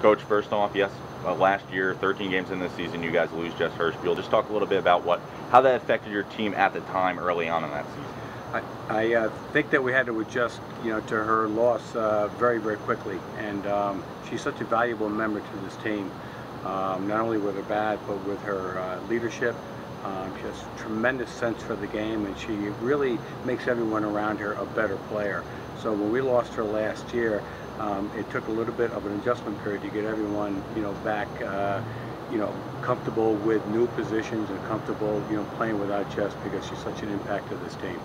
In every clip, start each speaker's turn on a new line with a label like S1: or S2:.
S1: Coach, first off, yes, last year, 13 games in this season, you guys lose Jess Hirschfield. Just talk a little bit about how that affected your team at the time early on in that season.
S2: I think that we had to adjust, to her loss very, very quickly, and she's such a valuable member to this team. Not only with her bat, but with her leadership. She has tremendous sense for the game, and she really makes everyone around her a better player. So when we lost her last year, it took a little bit of an adjustment period to get everyone, back, comfortable with new positions and comfortable, playing without Jess, because she's such an impact to this team.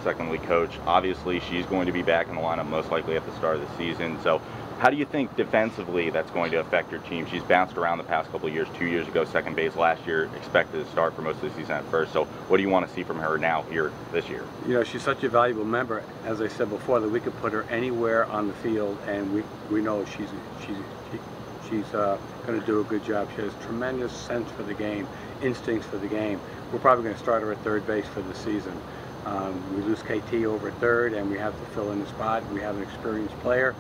S1: Secondly, Coach, obviously she's going to be back in the lineup most likely at the start of the season. So how do you think defensively that's going to affect your team? She's bounced around the past couple of years. 2 years ago, second base. Last year, expected to start for most of the season at first. So what do you want to see from her now here this year?
S2: She's such a valuable member, as I said before, that we could put her anywhere on the field, and we know she's going to do a good job. She has tremendous sense for the game, instincts for the game. We're probably going to start her at third base for the season. We lose KT over at third, and we have to fill in the spot. We have an experienced player,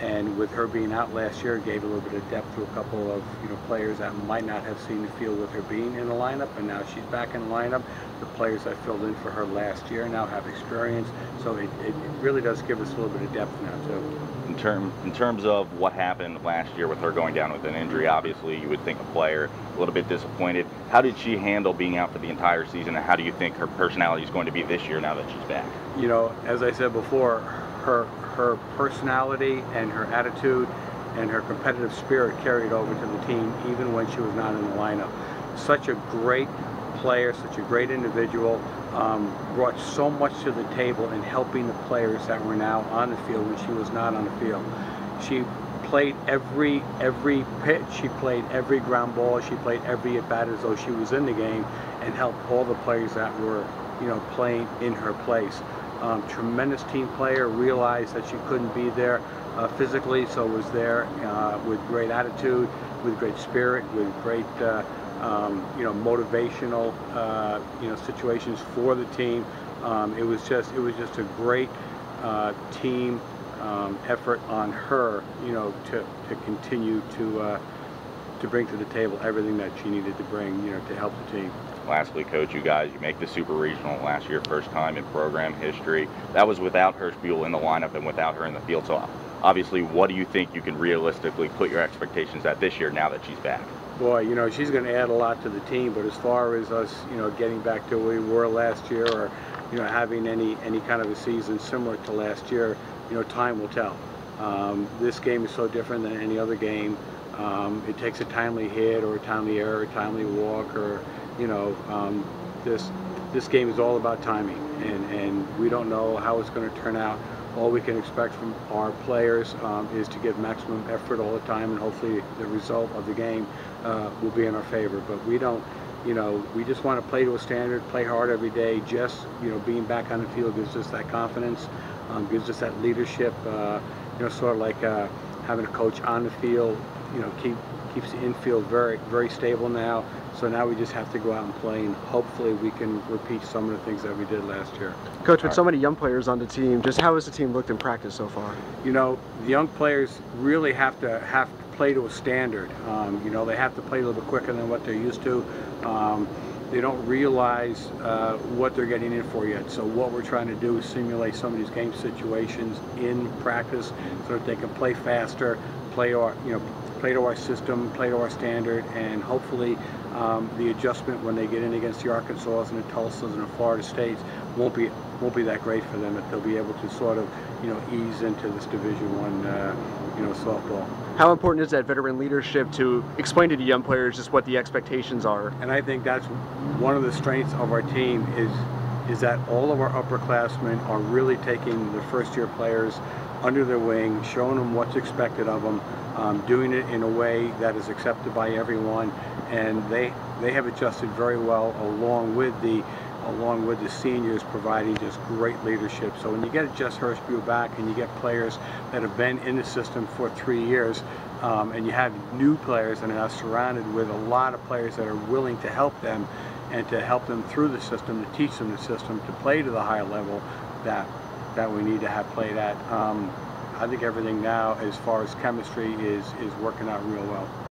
S2: and with her being out last year, it gave a little bit of depth to a couple of players that might not have seen the field with her being in the lineup, and now she's back in the lineup. The players that filled in for her last year now have experience, so it really does give us a little bit of depth now too.
S1: In terms of what happened last year with her going down with an injury, obviously you would think a player a little bit disappointed. How did she handle being out for the entire season, and how do you think her personality is going to be this year now that she's back?
S2: As I said before, her personality and her attitude and her competitive spirit carried over to the team even when she was not in the lineup. Such a great player, such a great individual, brought so much to the table in helping the players that were now on the field when she was not on the field. She played every pitch, she played every ground ball, she played every at bat as though she was in the game, and helped all the players that were playing in her place. Tremendous team player, realized that she couldn't be there physically, so was there with great attitude, with great spirit, with great motivational situations for the team. It was just a great team effort on her, to continue to bring to the table everything that she needed to bring, to help the team.
S1: Lastly, Coach, you make the Super Regional last year, first time in program history. That was without Hirschfield in the lineup and without her in the field. So obviously, what do you think you can realistically put your expectations at this year now that she's back?
S2: Boy, she's going to add a lot to the team, but as far as us, getting back to where we were last year, or, having any kind of a season similar to last year, time will tell. This game is so different than any other game. It takes a timely hit or a timely error, a timely walk, or, this game is all about timing, and we don't know how it's going to turn out. All we can expect from our players is to give maximum effort all the time, and hopefully the result of the game will be in our favor. But we don't, we just want to play to a standard, play hard every day. Just, being back on the field gives us that confidence, gives us that leadership, sort of like having a coach on the field, keeps the infield very, very stable now. So now we just have to go out and play, and hopefully we can repeat some of the things that we did last year.
S3: Coach, with so many young players on the team, just how has the team looked in practice so far?
S2: The young players really have to play to a standard. They have to play a little bit quicker than what they're used to. They don't realize what they're getting in for yet. So what we're trying to do is simulate some of these game situations in practice so that they can play faster, play to our system, play to our standard, and hopefully the adjustment when they get in against the Arkansas and the Tulsas and the Florida States won't be that great for them. That they'll be able to sort of ease into this Division I softball.
S3: How important is that veteran leadership to explain to the young players just what the expectations are?
S2: And I think that's one of the strengths of our team is that all of our upperclassmen are really taking the first-year players under their wing, showing them what's expected of them, doing it in a way that is accepted by everyone, and they have adjusted very well along with the seniors, providing just great leadership. So when you get Jess Hirschfield back and you get players that have been in the system for 3 years, and you have new players and are surrounded with a lot of players that are willing to help them and to help them through the system, to teach them the system, to play to the higher level that we need to have played at. I think everything now, as far as chemistry, is working out real well.